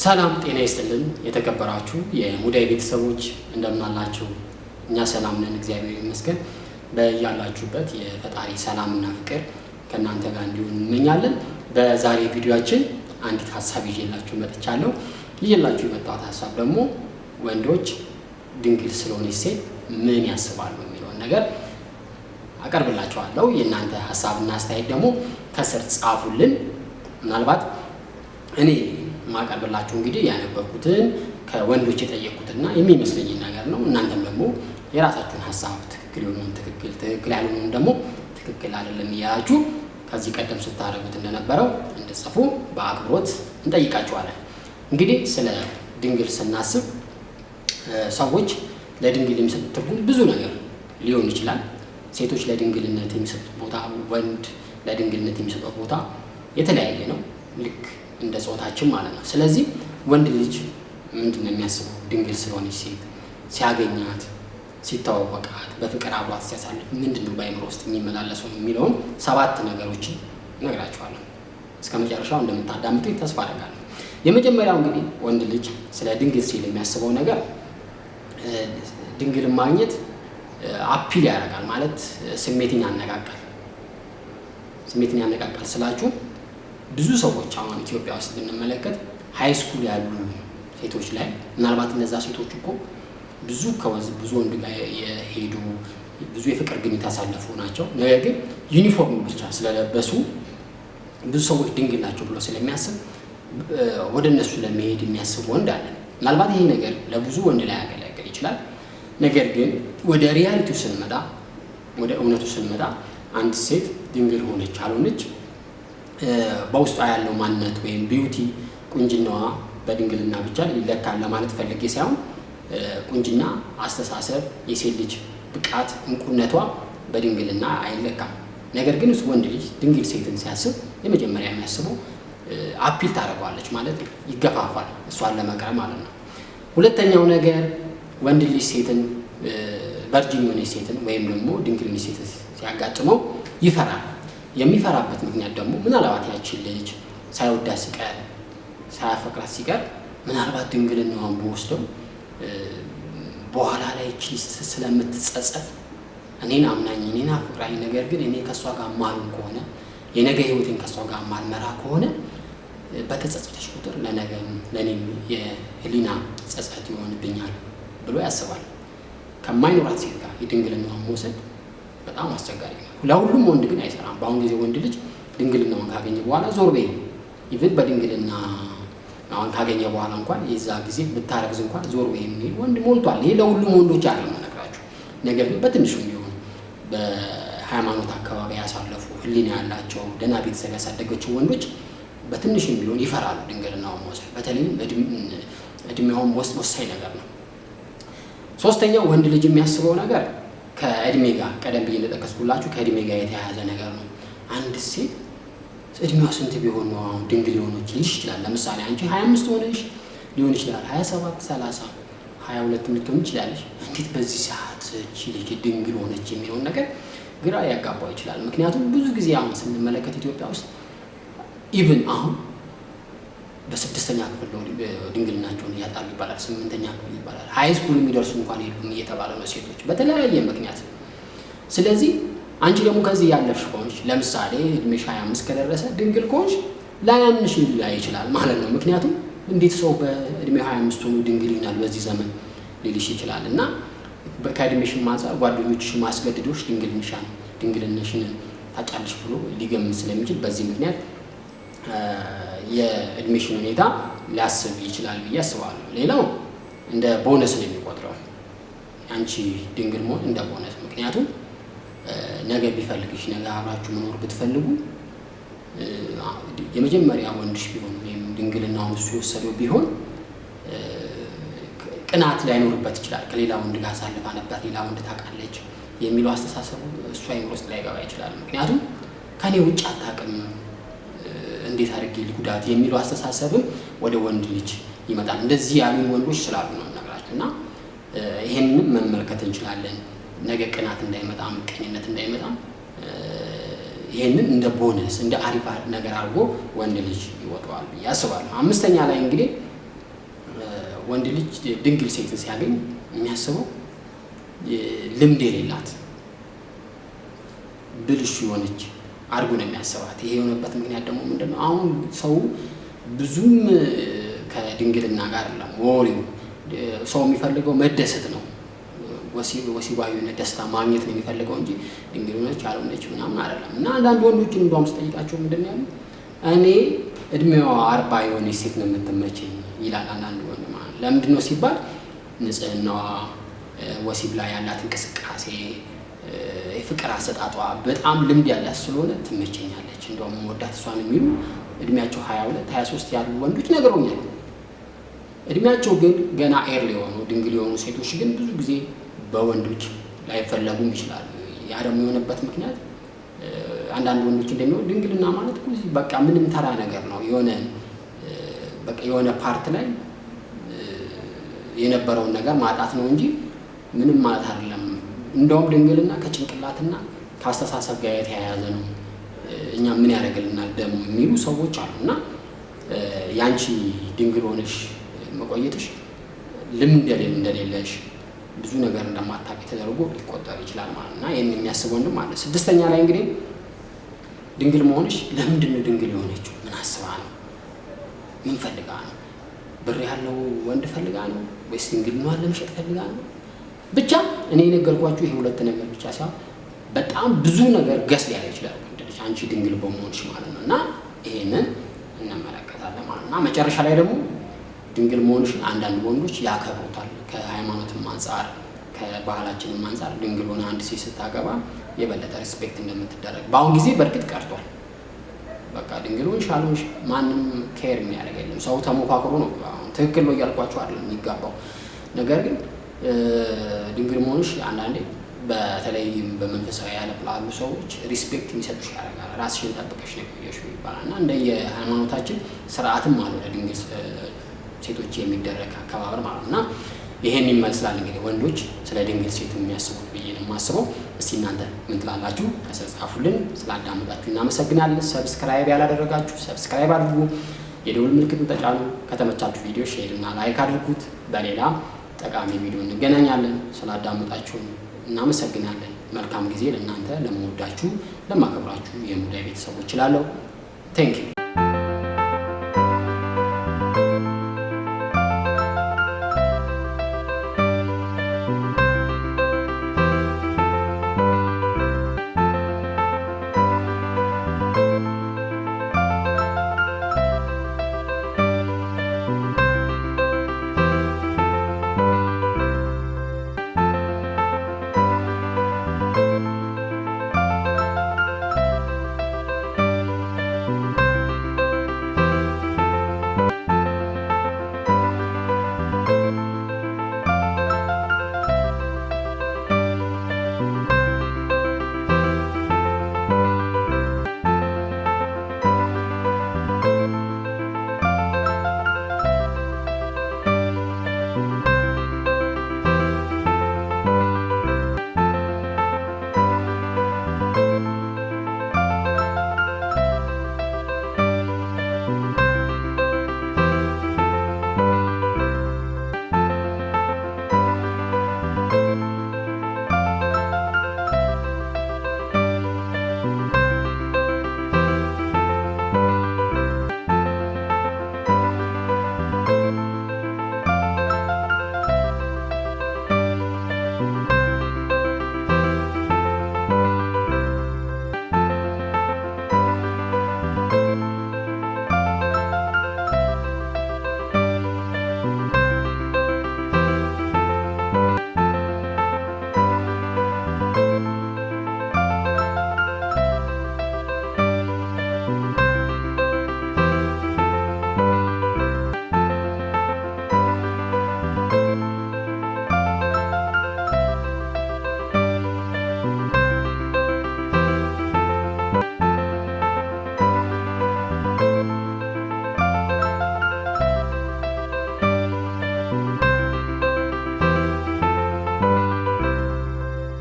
ሰላም ጤና ይስጥልን የተከበራችሁ የሙday ቤተሰቦች እንደምን አላችሁ? እኛ ሰላም ነን እግዚአብሔር ይመስገን። በእያላችሁበት የፈጣሪ ሰላምና ፍቅር ከናንተ ጋር እንዲሆን እንመኛለን። በዛሬ ቪዲዮአችን አንዲት ሐሳብ ይዤላችሁ መጥቻለሁ። ይዤላችሁ የመጣሁት ሐሳብ ደግሞ ወንዶች ድንግል ስለሆነች ሴት ምን ያስባሉ የሚለውን ነገር አቀርብላችኋለሁ። የእናንተ ሐሳብና አስተያየት ደግሞ ከስር ጻፉልን። ምናልባት እኔ ማቀርብላችሁ እንግዲህ ያነበብኩትን ከወንዶች የጠየቁትና የሚመስለኝ ነገር ነው። እናንተም ደግሞ የራሳችሁን ሐሳብ ትክክል የሆነውን ትክክል ያልሆነውን ደግሞ ትክክል አይደለም እያላችሁ ከዚህ ቀደም ስታደርጉት እንደነበረው እንድትጽፉ በአክብሮት እንጠይቃችኋለን። እንግዲህ ስለ ድንግል ስናስብ ሰዎች ለድንግል የሚሰጡት ትርጉም ብዙ ነገር ሊሆን ይችላል። ሴቶች ለድንግልነት የሚሰጡት ቦታ፣ ወንድ ለድንግልነት የሚሰጡት ቦታ የተለያየ ነው፣ ልክ እንደ ጾታችን ማለት ነው። ስለዚህ ወንድ ልጅ ምንድን ነው የሚያስበው ድንግል ስለሆነች ሴት ሲያገኛት፣ ሲተዋወቃት፣ በፍቅር አብሯት ሲያሳልፍ ምንድነው በአእምሮ ውስጥ የሚመላለሰው የሚለውን 7 ነገሮችን እነግራችኋለሁ። እስከ መጨረሻው እንደምታዳምጡኝ ተስፋ አደርጋለሁ። የመጀመሪያው እንግዲህ ወንድ ልጅ ስለ ድንግል ሲል የሚያስበው ነገር ድንግልን ማግኘት አፒል ያደርጋል ማለት ስሜትን ያነቃቃል። ስሜትን ያነቃቃል ስላችሁ ብዙ ሰዎች አሁን ኢትዮጵያ ውስጥ ብንመለከት ሃይ ስኩል ያሉ ሴቶች ላይ ምናልባት እነዛ ሴቶች እኮ ብዙ ወንድ ጋር የሄዱ ብዙ የፍቅር ግንኙነት ያሳለፉ ናቸው። ነገር ግን ዩኒፎርም ብቻ ስለለበሱ ብዙ ሰዎች ድንግል ናቸው ብሎ ስለሚያስብ ወደ እነሱ ለመሄድ የሚያስብ ወንድ አለ። ምናልባት ይሄ ነገር ለብዙ ወንድ ላይ ያገለግል ይችላል። ነገር ግን ወደ ሪያሊቲው ስንመጣ፣ ወደ እውነቱ ስንመጣ አንድ ሴት ድንግል ሆነች አልሆነች በውስጧ ያለው ማንነት ወይም ቢዩቲ ቁንጅናዋ በድንግልና ብቻ ሊለካል ለማለት ፈልጌ ሳይሆን ቁንጅና፣ አስተሳሰብ፣ የሴት ልጅ ብቃት፣ እንቁነቷ በድንግልና አይለካም። ነገር ግን ወንድ ልጅ ድንግል ሴትን ሲያስብ የመጀመሪያ የሚያስበው አፒል ታደርገዋለች ማለት ይገፋፋል፣ እሷን ለመቅረብ ማለት ነው። ሁለተኛው ነገር ወንድ ልጅ ሴትን ቨርጂን የሆነች ሴትን ወይም ደግሞ ድንግል ሴትን ሲያጋጥመው ይፈራል። የሚፈራበት ምክንያት ደግሞ ምናልባት ያችን ልጅ ሳይወዳት ሲቀር፣ ሳያፈቅራት ሲቀር ምናልባት ድንግልናዋን በወስደው በኋላ ላይ እቺ ስለምትጸጸት እኔን አምናኝ እኔን አፍቅራኝ ነገር ግን እኔ ከሷ ጋር ማልም ከሆነ የነገ ህይወቴን ከሷ ጋር ማልመራ ከሆነ በተጸጸተች ቁጥር ለኔም የህሊና ጸጸት ይሆንብኛል ብሎ ያስባል። ከማይኖራት ሴት ጋር የድንግልናዋን መውሰድ በጣም አስቸጋሪ ነው። ለሁሉም ወንድ ግን አይሰራም። በአሁን ጊዜ ወንድ ልጅ ድንግልናውን ካገኘ በኋላ ዞር በይ ኢቭን በድንግልና አሁን ካገኘ በኋላ እንኳን የዛ ጊዜ ብታረግዝ እንኳን ዞር በይ የሚል ወንድ ሞልቷል። ይሄ ለሁሉም ወንዶች አይደለም እነግራችሁ። ነገር ግን በትንሹም ቢሆን በሃይማኖት አካባቢ ያሳለፉ ህሊና ያላቸው ደህና ቤተሰብ ያሳደገችው ወንዶች በትንሹም ቢሆን ይፈራሉ ድንግልናውን መውሰድ። በተለይም እድሜውም ወሳኝ ነገር ነው። ሶስተኛው ወንድ ልጅ የሚያስበው ነገር ከእድሜ ጋር ቀደም ብዬ እንደጠቀስኩላችሁ ከእድሜ ጋር የተያያዘ ነገር ነው። አንድ ሴት እድሜዋ ስንት ቢሆን ነው አሁን ድንግል የሆነች ልጅ ይችላል? ለምሳሌ አንቺ 25 ሆነሽ ሊሆን ይችላል፣ 27፣ 30፣ 22 ልትሆን ይችላለሽ። እንዴት በዚህ ሰዓት እቺ ልጅ ድንግል ሆነች የሚለውን ነገር ግራ ያጋባው ይችላል። ምክንያቱም ብዙ ጊዜ አሁን ስንመለከት ኢትዮጵያ ውስጥ ኢቭን አሁን በ6ኛ ክፍል ነው ድንግልናቸውን እያጣሉ ይባላል፣ 8ኛ ክፍል ይባላል፣ ሃይ ስኩል የሚደርሱ እንኳን የሉም እየተባለ ነው ሴቶች በተለያየ ምክንያት። ስለዚህ አንቺ ደግሞ ከዚህ ያለፍሽ ከሆንሽ ለምሳሌ እድሜሽ 25 ከደረሰ ድንግል ከሆንሽ ላያምንሽ ይችላል ማለት ነው። ምክንያቱም እንዴት ሰው በእድሜው 25 ሆኖ ድንግል ይሆናል በዚህ ዘመን ሊልሽ ይችላል። እና ከእድሜሽም አንፃር ጓደኞችሽ ማስገድዶሽ ድንግልናሽን ታጫለሽ ብሎ ሊገምት ስለሚችል በዚህ ምክንያት የእድሜሽን ሁኔታ ሊያስብ ይችላል ብዬ አስባለሁ። ሌላው እንደ ቦነስ ነው የሚቆጥረው አንቺ ድንግል መሆን እንደ ቦነስ። ምክንያቱም ነገ ቢፈልግሽ ነገ አብራችሁ መኖር ብትፈልጉ የመጀመሪያ ወንድሽ ቢሆን ወይም ድንግልናውን እሱ የወሰደው ቢሆን ቅናት ላይኖርበት ይችላል። ከሌላ ወንድ ጋር ሳልፋ ነበር፣ ሌላ ወንድ ታውቃለች የሚለው አስተሳሰቡ እሱ አይምሮ ውስጥ ላይገባ ይችላል። ምክንያቱም ከኔ ውጭ አታውቅም እንዴት አድርጌ ልጉዳት የሚለው አስተሳሰብም ወደ ወንድ ልጅ ይመጣል። እንደዚህ ያሉ ወንዶች ስላሉ ነው ነገራችን እና ይሄንን መመልከት እንችላለን። ነገ ቅናት እንዳይመጣ፣ ምቀኝነት እንዳይመጣ ይሄንን እንደ ቦነስ እንደ አሪፍ ነገር አድርጎ ወንድ ልጅ ይወጣዋል ብዬ አስባለሁ። አምስተኛ ላይ እንግዲህ ወንድ ልጅ ድንግል ሴት ሲያገኝ የሚያስበው ልምድ የሌላት ብልሹ የሆነች አድርጎ ነው የሚያስባት። ይሄ የሆነበት ምክንያት ደግሞ ምንድነው? አሁን ሰው ብዙም ከድንግልና ጋር አይደለም ወሬው። ሰው የሚፈልገው መደሰት ነው፣ ወሲባዊ ደስታ ማግኘት ነው የሚፈልገው እንጂ ድንግል ሆነች አልሆነች ምናምን አይደለም። እና አንዳንድ ወንዶችን እንደውም ስጠይቃቸው ምንድነው ያሉት? እኔ እድሜዋ 40 የሆነች ሴት ነው የምትመቸኝ ይላል አንዳንድ ወንድ ማለት። ለምንድን ነው ሲባል ንጽህናዋ፣ ወሲብ ላይ ያላት እንቅስቃሴ፣ የፍቅር አሰጣጧ በጣም ልምድ ያላት ስለሆነ ትመቸኛለች፣ እንደውም ወዳት እሷን የሚሉ እድሜያቸው 22 23 ያሉ ወንዶች ነግረውኛል። እድሜያቸው ግን ገና ኤርሊ የሆኑ ድንግል የሆኑ ሴቶች ግን ብዙ ጊዜ በወንዶች ላይፈለጉም ይችላሉ። ያ ደግሞ የሆነበት ምክንያት አንዳንድ ወንዶች እንደሚሆን ድንግልና ማለት በቃ ምንም ተራ ነገር ነው፣ የሆነ ፓርት ላይ የነበረውን ነገር ማጣት ነው እንጂ ምንም ማለት አይደለም። እንደውም ድንግልና ከጭንቅላትና ከአስተሳሰብ ጋር የተያያዘ ነው፣ እኛ ምን ያደርግልናል ደግሞ የሚሉ ሰዎች አሉና ያንቺ ድንግል ሆነሽ መቆየትሽ ልምድ እንደሌለሽ ብዙ ነገር እንደማታውቂ ተደርጎ ሊቆጠር ይችላል ማለት ነው። ይሄን የሚያስበው ወንድም አለ። 6ኛ ላይ እንግዲህ ድንግል መሆንሽ ለምንድን ነው ድንግል የሆነችው? ምን አስባ ነው? ምን ፈልጋ ነው? ብር ያለው ወንድ ፈልጋ ነው ወይስ ድንግልናዋን ለመሸጥ ፈልጋ ነው? ብቻ እኔ የነገርኳችሁ ይሄ ሁለት ነገር ብቻ ሳይሆን በጣም ብዙ ነገር ገስ ሊያለ ይችላል አንቺ ድንግል በመሆንሽ ማለት ነው። እና ይሄንን እንመለከታለን ማለት ነው። መጨረሻ ላይ ደግሞ ድንግል መሆንሽን አንዳንድ ወንዶች ያከብሩታል። ከሃይማኖትም አንፃር ከባህላችንም አንፃር ድንግል ሆነ አንድ ሴት ስታገባ የበለጠ ሪስፔክት እንደምትደረግ በአሁን ጊዜ በእርግጥ ቀርቷል። በቃ ድንግል ሆንሽ አልሆንሽ ማንም ኬር የሚያደርግ የለም። ሰው ተሞካክሮ ነው አሁን ትክክል ነው እያልኳቸው አይደለም የሚጋባው። ነገር ግን ድንግል መሆንሽ አንዳንዴ በተለይም በመንፈሳዊ ዓለም ላሉ ሰዎች ሪስፔክት የሚሰጡሽ ያደርጋል። ራስሽን ጠብቀሽ ነው የቆየሽው ይባላል እና እንደ የሃይማኖታችን ስርዓትም አለ ለድንግል ሴቶች የሚደረግ አከባበር ማለት እና ይሄን ይመስላል እንግዲህ ወንዶች ስለ ድንግል ሴት የሚያስቡት ብዬ ነው የማስበው። እስቲ እናንተ ምን ትላላችሁ? ከስር ጻፉልን። ስላዳመጣችሁ እናመሰግናለን። ሰብስክራይብ ያላደረጋችሁ ሰብስክራይብ አድርጉ፣ የደውል ምልክቱን ተጫኑ። ከተመቻችሁ ቪዲዮ ሼር እና ላይክ አድርጉት። በሌላ ጠቃሚ ቪዲዮ እንገናኛለን። ስላዳመጣችሁ እናመሰግናለን። መልካም ጊዜ ለእናንተ ለመወዳችሁ ለማከብራችሁ የሙዳይ ቤተሰቦች እላለሁ። ቴንክ ዩ